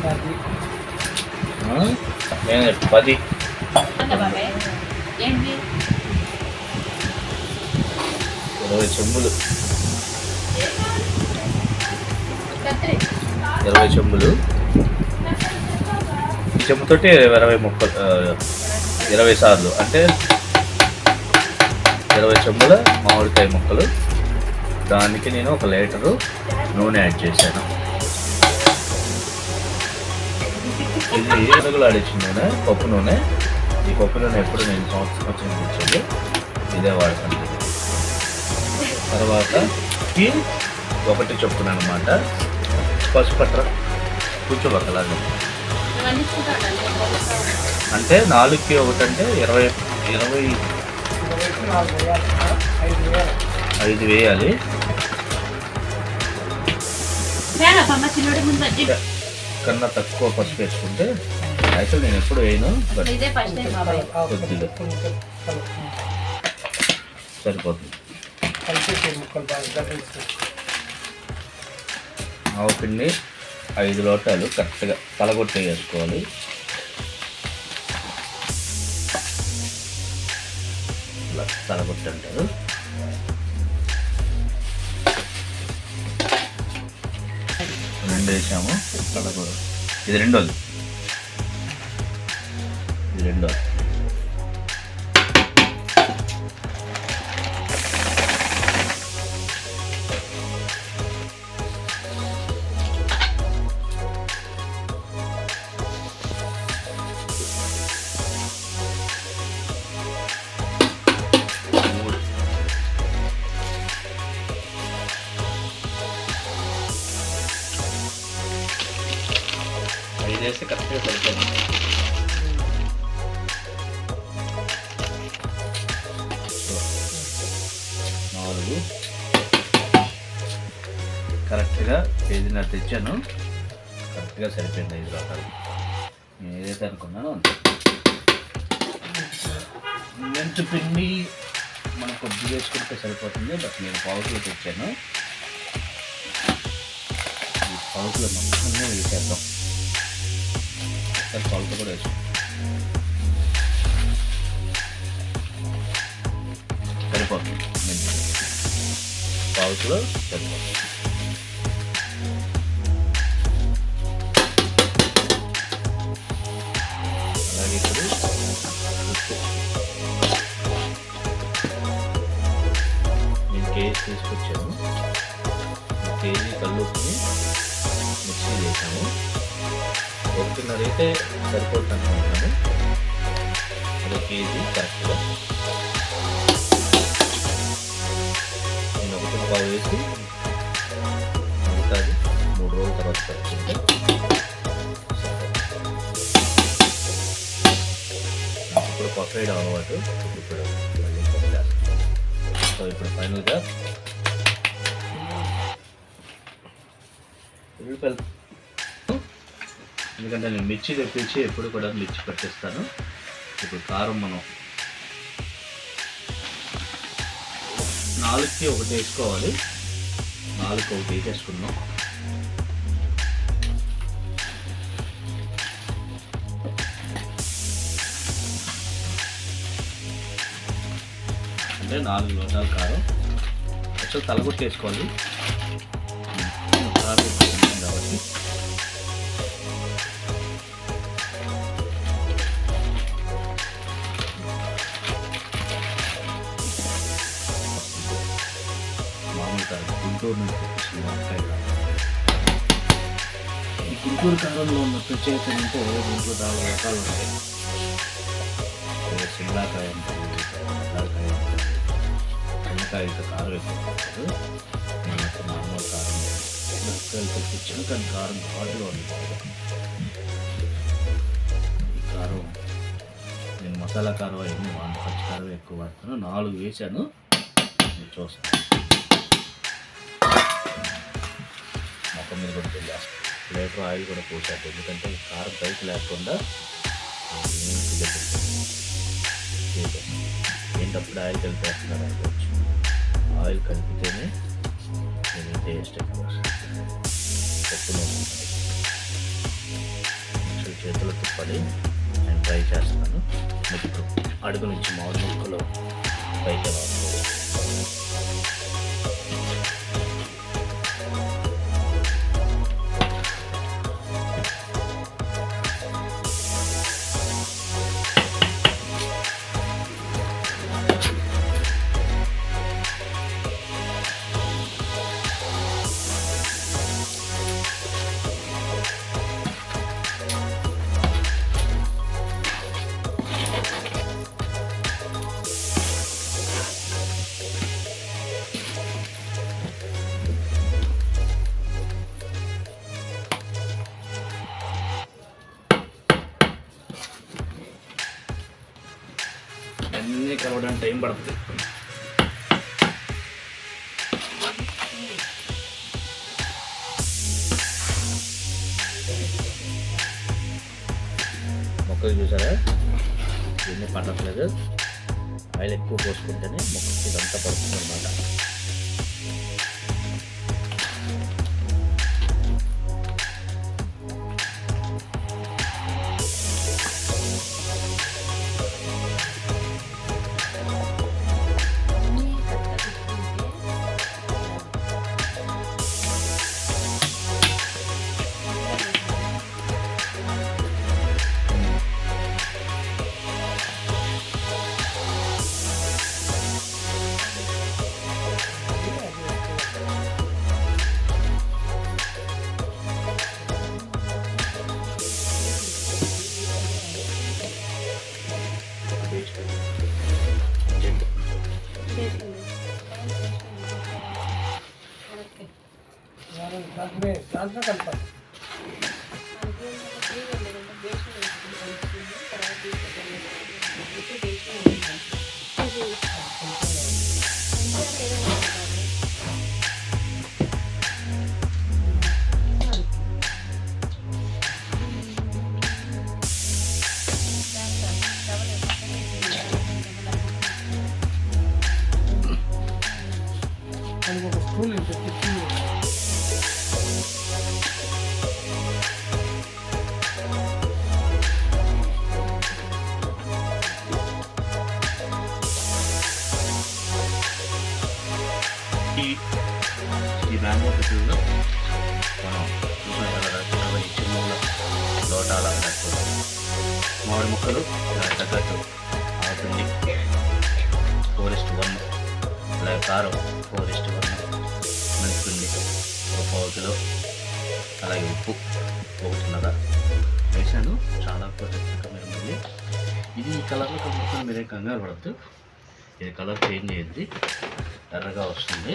10 20 చెంబులు 20 చెంబులు. ఈ చెంబుతోటి 20 ముక్కలు, 20 సార్లు అంటే 20 చెంబుల మామిడికాయ ముక్కలు. దానికి నేను 1 లీటరు నూనె యాడ్ చేశాను. ఇది ఎరుగులాడిచ్చిన నూనె, పప్పు నూనె. ఈ పప్పు నూనె ఎప్పుడు నేను సంవత్సరం కూర్చోదు, ఇదే వాడతాను. తర్వాత ఈ 1 చొప్పున అనమాట. పసుపట్ర కూర్చోబక్కలాగా అంటే 4కి 1 అంటే 25 వేయాలి. కన్నా తక్కువ పసుపు వేసుకుంటే యాక్చువల్ నేను ఎప్పుడు వేయను, బట్ కొద్దిగా సరిపోతుంది. ఆవు పిండి 5 లోటాలు కరెక్ట్గా తలగొట్టే వేసుకోవాలి. ఇలా తలగొట్టి అంటారు. రెండు వేసాము. ఇది రెండోది. చేస్తే కరెక్ట్గా సరిపోతుంది. నాలుగు కరెక్ట్గా కేజీన్నర తెచ్చాను. కరెక్ట్గా సరిపోయింది 5 లోటాలు. నేను ఏదైతే అనుకున్నానో అంతే. మెంతు పిండి మనం కొద్దిగా వేసుకుంటే సరిపోతుంది, బట్ నేను పావుకిలో తెచ్చాను. ఈ పావుకిలో మొత్తం వేసేద్దాం. పావుతో కూడా వేసాం. సరిపోతుంది. పావులో సరిపోతుంది. అలాగే ఇప్పుడు నేను కేజీ తీసుకొచ్చాను. కేజీ కల్లుప్ని మిక్సీ చేసాము. 1.5 అయితే సరిపోతుంది అనుకుంటున్నాను. 1 కేజీ కరెక్ట్గా నేను 1.5 వేసి మిగతాది 3 రోజుల తర్వాత కలుపుకుంటే ఇప్పుడు కొత్త వేయడం అలవాటు. ఇప్పుడు మళ్ళీ సో ఇప్పుడు ఫైనల్గా ఉల్లిపాయలు, ఎందుకంటే నేను మిర్చి తెప్పించి ఎప్పుడు కూడా మిర్చి పట్టిస్తాను. ఇప్పుడు కారం మనం 4కి 1 వేసుకోవాలి. 4కి 1 వేసేసుకున్నాం. అంటే 4 లోటాల కారం. యాక్చువల్ తలగొట్టి వేసుకోవాలి కారం కాబట్టి. గుంటూరు నుంచి తెప్పించిన వంకాయ కారం. ఈ గుంటూరు కారంలో ఉన్న ప్రత్యేకత అంటే దీంట్లో 4 రకాలు ఉంటాయి. సిమ్లాకాయ ఉంటుంది, బెండకాయ ఉంటుంది, వంకాయ ఇంకా కారం ఎక్కువ ఉంటుంది. నేను అక్కడ నార్మల్ కారం మిరపకాయలు తెప్పించాను, కానీ కారం ఘాటుగా ఉంది. ఈ కారం నేను మసాలా కారం అవన్నీ పచ్చి కారం ఎక్కువ వాడుతాను. 4 వేసాను. నేను చూస్తాను. మొత్తం మీద కూడా తెలియాలి. లీటర్ ఆయిల్ కూడా పోసాడు, ఎందుకంటే కారం పైకి లేకుండా ఏంటప్పుడు ఆయిల్ కలిపేస్తున్నారు అనుకోవచ్చు. ఆయిల్ కలిపితేనే నేను టేస్ట్ ఎక్కువ వస్తుంది. కలపాలి. నేను ట్రై చేస్తాను. మీకు అడుగు నుంచి మామిడి ముక్కలు పైకి ఎలా వస్తుంది. అన్నీ కలవడానికి టైం పడుతుంది. మొక్కలు చూసారా, దీన్ని పట్టట్లేదు. ఆయిల్ ఎక్కువ పోసుకుంటేనే మొక్కకి ఇదంతా పడుతుంది అన్నమాట. దాంట్లో కలపాలి. ఒక స్పూన్ ఈ మ్యాంగో పికిల్లో మనం చూసిన కదా ఈ చిన్న లోటాల మామిడి ముక్కలు తగ్గట్టు అవుతుంది. 4:1 అలాగే కారం 4:1, మెంతిపిండి 1 పావు కిలో, అలాగే ఉప్పు 1.5 వేసాను. చాలా కష్టమైంది. ఇది ఈ కలర్లో కలుపుకొని మీరే కంగారు పడద్దు. ఇది కలర్ చేంజ్ అయ్యింది, ఎర్రగా వస్తుంది.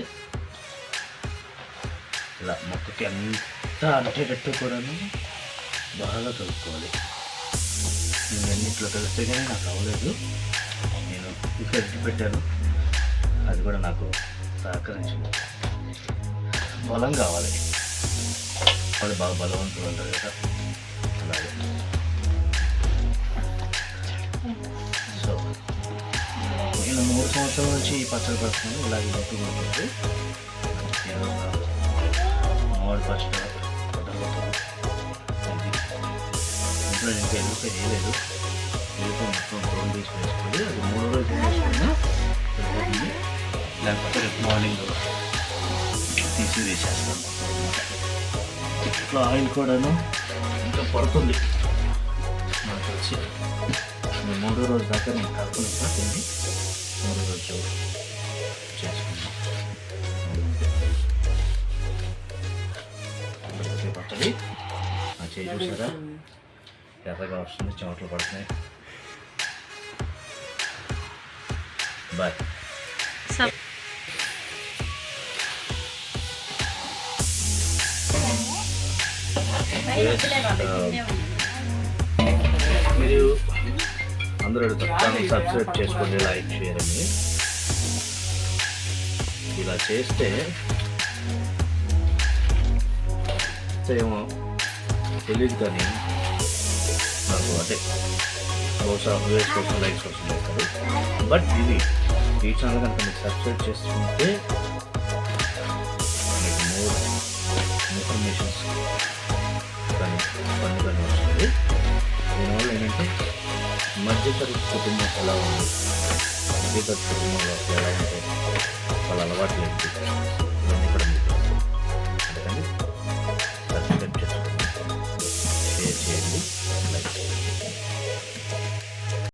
ఇలా మొక్కకి అంతా అంటేటట్టు కూడాను బాగా కలుపుకోవాలి. నేను ఎన్నిట్లో కలిస్తే కానీ నాకు అవ్వలేదు. నేను ఇంకా ఎత్తి పెట్టాను, అది కూడా నాకు సహకరించింది. బలం కావాలి, వాళ్ళు బాగా బలవంతులు ఉంటారు కదా, అలాగే. సో నేను 3 సంవత్సరాల నుంచి ఈ పచ్చడి పడుతున్నాను. ఇలాగే ఇంటి ఉంటుంది. మామిడి పచ్చడి ఇంట్లో ఇంకా ఎల్లుపై వేయలేదు. ఎల్లుపై మొత్తం తోలు తీసి వేసుకొని అది 3 రోజులు వేసుకున్నా సరిపోతుంది. లేకపోతే రేపు మార్నింగ్ తీసి వేసేస్తాను. ఇట్లా ఆయిల్ కూడాను ఇంకా పడుతుంది నాకు వచ్చి. 3వ రోజు దాకా నేను కలుపుకుంటా తిండి. 3వ రోజు చేసుకున్నాను పచ్చడి. ఆ చేయి చూసారా, ఎర్రగా వస్తుంది, చెమటలు పడుతున్నాయి. బాయ్. మీరు అందరూ ఛానల్ సబ్స్క్రైబ్ చేసుకోండి, లైక్, షేర్ అని. ఇలా చేస్తే ఏమో తెలియదు కానీ నాకు అదే బహుశా వ్యూస్ కోసం, లైక్స్ కోసం చేస్తారు. బట్ ఇది ఈ ఛానల్ కనుక మీరు సబ్స్క్రైబ్ చేసుకుంటే మీకు మోర్ ఇన్ఫర్మేషన్స్ కానీ పని వస్తుంది. దీనివల్ల మధ్యతరగతి కుటుంబం ఎలా ఉంది, మధ్యతరగతి కుటుంబంలో అసలు ఎలా ఉంటాయి, వాళ్ళ అలవాట్లు ఏంటి,